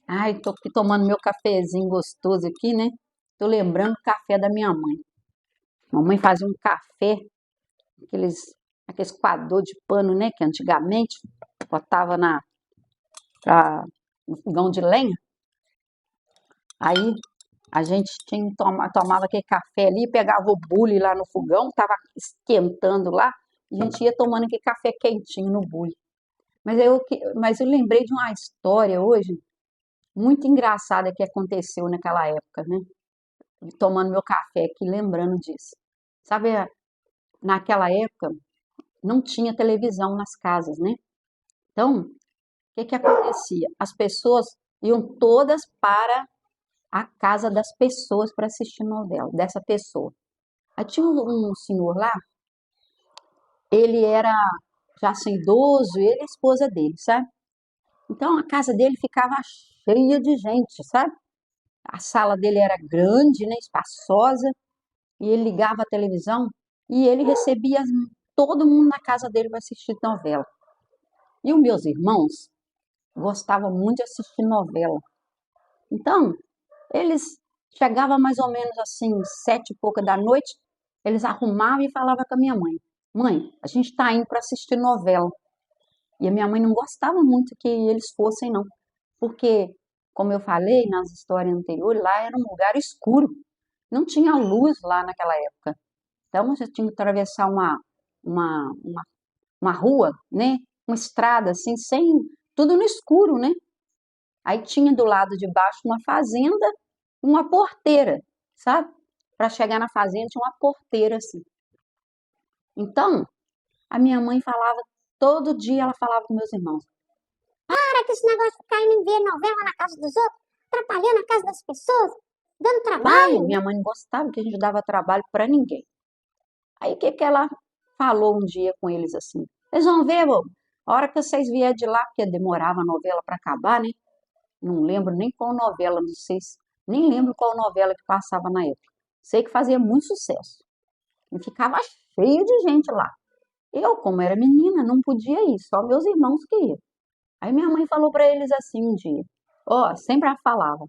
Ai, tô aqui tomando meu cafezinho gostoso aqui, né? Tô lembrando do café da minha mãe. Mamãe fazia um café, aqueles, aqueles coador de pano, né? Que antigamente botava no fogão de lenha. Aí a gente tomava aquele café ali, pegava o bule lá no fogão, tava esquentando lá, e a gente ia tomando aquele café quentinho no bule. Mas eu lembrei de uma história hoje muito engraçada que aconteceu naquela época, né? Tomando meu café aqui, lembrando disso. Sabe, naquela época não tinha televisão nas casas, né? Então, o que que acontecia? As pessoas iam todas para a casa das pessoas para assistir novela, dessa pessoa. Aí tinha um senhor lá, ele era já assim idoso, ele e a esposa dele, sabe? Então a casa dele ficava cheia de gente, sabe? A sala dele era grande, né, espaçosa, e ele ligava a televisão e ele recebia todo mundo na casa dele para assistir novela. E os meus irmãos gostavam muito de assistir novela. Então, eles chegavam mais ou menos assim, 7 e pouca da noite, eles arrumavam e falavam com a minha mãe: Mãe, a gente está indo para assistir novela. E a minha mãe não gostava muito que eles fossem, não. Porque, como eu falei nas histórias anteriores, lá era um lugar escuro. Não tinha luz lá naquela época. Então você tinha que atravessar uma, uma, uma rua, né? Uma estrada assim, sem tudo no escuro, né? Aí tinha do lado de baixo uma fazenda, uma porteira, sabe? Para chegar na fazenda tinha uma porteira assim. Então, a minha mãe falava, todo dia ela falava com meus irmãos: Para que esse negócio de ficar indo ver novela na casa dos outros, atrapalhando a casa das pessoas, dando Vai, trabalho. minha mãe não gostava que a gente dava trabalho para ninguém. Aí o que que ela falou um dia com eles assim? Vocês vão ver, bobo, a hora que vocês vierem de lá, porque demorava a novela para acabar, né? Não lembro nem qual novela, não sei se, nem lembro qual novela que passava na época. Sei que fazia muito sucesso. E ficava cheio de gente lá. Eu, como era menina, não podia ir, só meus irmãos que iam. Aí minha mãe falou para eles assim um dia. Ó, sempre ela falava.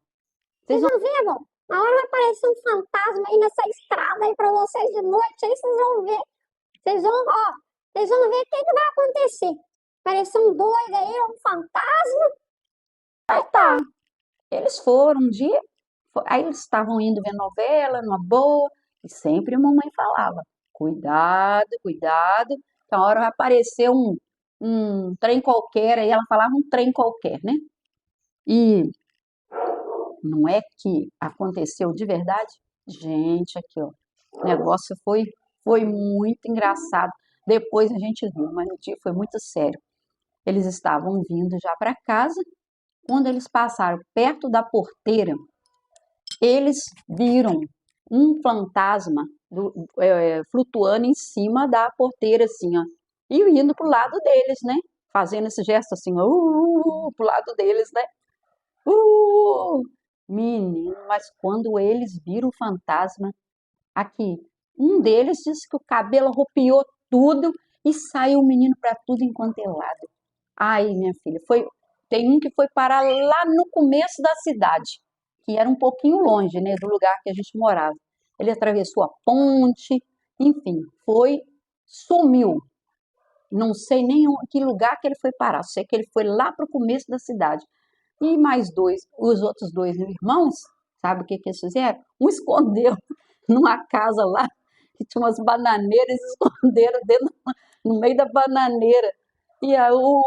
Vocês Vocês vão vão ver, bom. Na hora vai aparecer um fantasma aí nessa estrada aí pra vocês de noite, aí vocês vão ver. Vocês vão ver o que que vai acontecer. Aparecer um doido aí, um fantasma. Aí tá. Eles foram um dia, aí eles estavam indo ver novela, numa boa, e sempre a mamãe falava: cuidado, cuidado, que a hora vai aparecer um trem qualquer, aí ela falava um trem qualquer, né? E não é que aconteceu de verdade? Gente, aqui ó, o negócio foi muito engraçado. Depois a gente viu, mas o dia foi muito sério. Eles estavam vindo já para casa, quando eles passaram perto da porteira, eles viram um fantasma flutuando em cima da porteira, assim, ó, e indo pro lado deles, né? Fazendo esse gesto assim, ó, pro lado deles, né? Uh! Menino, mas quando eles viram o fantasma, aqui, um deles disse que o cabelo arrepiou tudo e saiu o menino para tudo enquanto é lado. Aí, minha filha, tem um que foi parar lá no começo da cidade, que era um pouquinho longe, né, do lugar que a gente morava. Ele atravessou a ponte, enfim, sumiu. Não sei nem que lugar que ele foi parar, sei que ele foi lá para o começo da cidade. E mais dois, os outros dois irmãos, sabe o que que eles fizeram? Um escondeu numa casa lá, que tinha umas bananeiras, esconderam dentro, no meio da bananeira. E aí o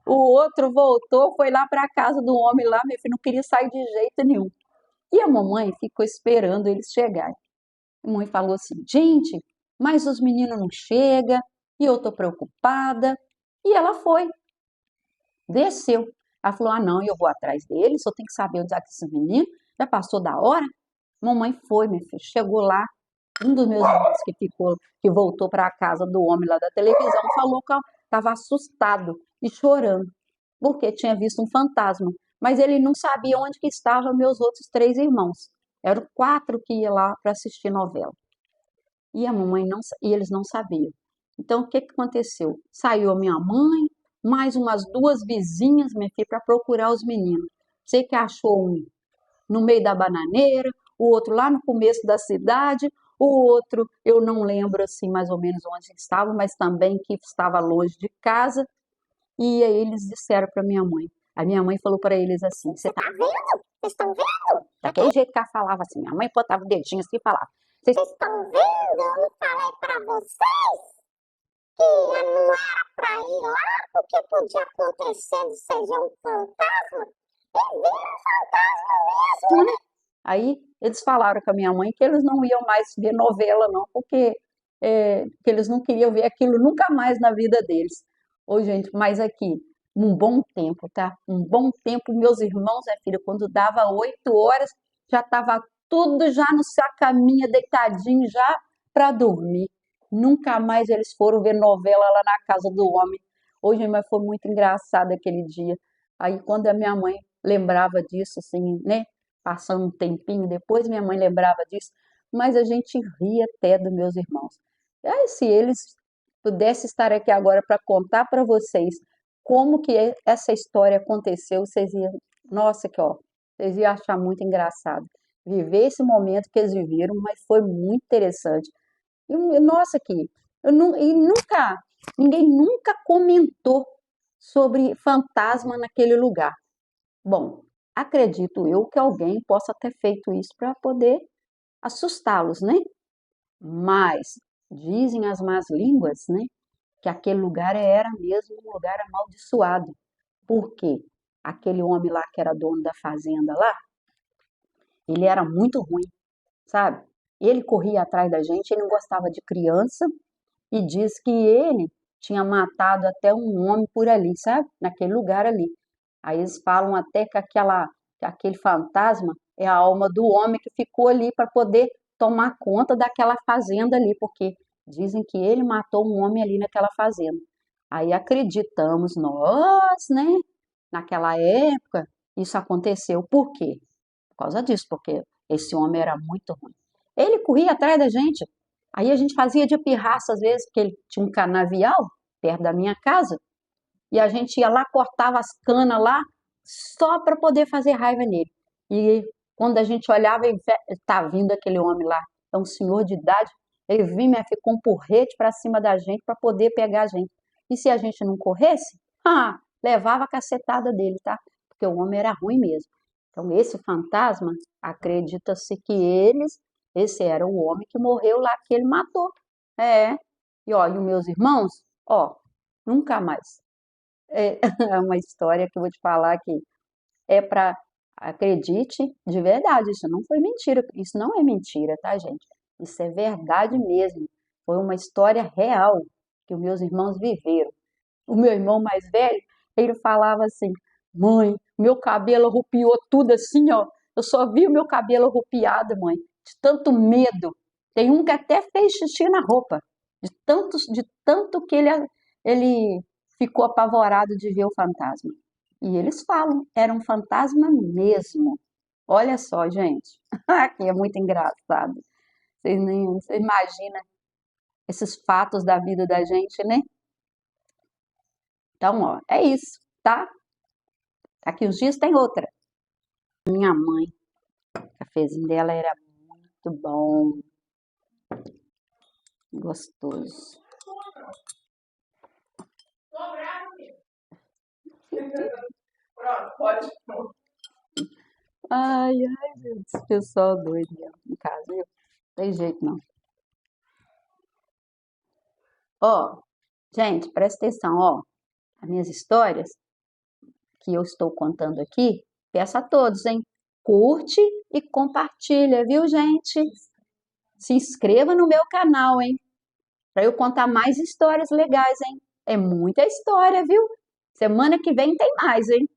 outro voltou, foi lá para a casa do homem lá, meu filho, não queria sair de jeito nenhum. E a mamãe ficou esperando eles chegarem. A mãe falou assim: gente, mas os meninos não chegam, e eu tô preocupada. E ela foi, desceu. Ela falou: ah, não, eu vou atrás deles, só tenho que saber onde é que esses meninos, já passou da hora. Mamãe foi, meu filho, chegou lá. Um dos meus irmãos que voltou para a casa do homem lá da televisão, falou que estava assustado e chorando, porque tinha visto um fantasma. Mas ele não sabia onde que estavam meus outros três irmãos. Eram quatro que iam lá para assistir novela. E a mamãe não, e eles não sabiam. Então, o que que aconteceu? Saiu a minha mãe, mais umas duas vizinhas, minha filha, para procurar os meninos. Sei que achou um no meio da bananeira, o outro lá no começo da cidade, o outro eu não lembro assim mais ou menos onde estava, mas também que estava longe de casa. E aí eles disseram para minha mãe. A minha mãe falou para eles assim: você tá Tá vendo? Vocês estão vendo? daquele jeito que ela falava assim. Minha mãe botava o dedinho assim e falava: vocês Vocês estão vendo? Eu não falei pra vocês que não era pra ir lá porque podia acontecer de ser um fantasma. E viram um fantasma mesmo. né? Aí eles falaram com a minha mãe que eles não iam mais ver novela, não, porque que eles não queriam ver aquilo nunca mais na vida deles. Ô, gente, mas aqui, um bom tempo, tá? Um bom tempo, meus irmãos, filha, quando dava 8 horas, já estava tudo já no sua caminha, deitadinho já para dormir. Nunca mais eles foram ver novela lá na casa do homem. Hoje, mas foi muito engraçado aquele dia. Aí, quando a minha mãe lembrava disso, assim, né? Passando um tempinho depois, minha mãe lembrava disso, mas a gente ria até dos meus irmãos. Aí, se eles pudessem estar aqui agora para contar para vocês como que essa história aconteceu, vocês iam, nossa, que ó, vocês iam achar muito engraçado. Viver esse momento que eles viveram, mas foi muito interessante. E, nossa, que e nunca, ninguém nunca comentou sobre fantasma naquele lugar. Bom, acredito eu que alguém possa ter feito isso para poder assustá-los, né? Mas dizem as más línguas, né, que aquele lugar era mesmo um lugar amaldiçoado. Por quê? Aquele homem lá que era dono da fazenda lá, ele era muito ruim, sabe? Ele corria atrás da gente, ele não gostava de criança e diz que ele tinha matado até um homem por ali, sabe? Naquele lugar ali. Aí eles falam até que aquele fantasma é a alma do homem que ficou ali para poder tomar conta daquela fazenda ali, porque dizem que ele matou um homem ali naquela fazenda. Aí acreditamos nós, né? Naquela época, isso aconteceu. Por quê? Por causa disso, porque esse homem era muito ruim. Ele corria atrás da gente. Aí a gente fazia de pirraça às vezes, porque ele tinha um canavial perto da minha casa, e a gente ia lá, cortava as canas lá, só para poder fazer raiva nele. E quando a gente olhava, ele tá vindo aquele homem lá, é um senhor de idade, ele vinha, minha filha, com um porrete para cima da gente para poder pegar a gente. E se a gente não corresse, levava a cacetada dele, tá? Porque o homem era ruim mesmo. Então, esse fantasma, acredita-se que esse era o homem que morreu lá, que ele matou. É. E ó, e os meus irmãos, ó, nunca mais. É é uma história que eu vou te falar que é para acredite de verdade, isso não foi mentira, isso não é mentira, tá, gente? Isso é verdade mesmo. Foi uma história real que os meus irmãos viveram. O meu irmão mais velho, ele falava assim: mãe, meu cabelo arrupiou tudo assim, ó. Eu só vi o meu cabelo arrupiado, mãe, de tanto medo. Tem um que até fez xixi na roupa, de tanto que ele ficou apavorado de ver o fantasma. E eles falam, era um fantasma mesmo. Olha só, gente, aqui é muito engraçado. Você imagina esses fatos da vida da gente, né? Então, ó, é isso, tá? Daqui uns dias tem outra. Minha mãe, o cafezinho dela era muito bom, gostoso. Ai, ai, gente, esse pessoal doido mesmo em casa, viu? Não tem jeito não. Ó, gente, presta atenção, ó. As minhas histórias que eu estou contando aqui, peço a todos, hein? Curte e compartilha, viu, gente? Se inscreva no meu canal, hein? Para eu contar mais histórias legais, hein? É muita história, viu? Semana que vem tem mais, hein?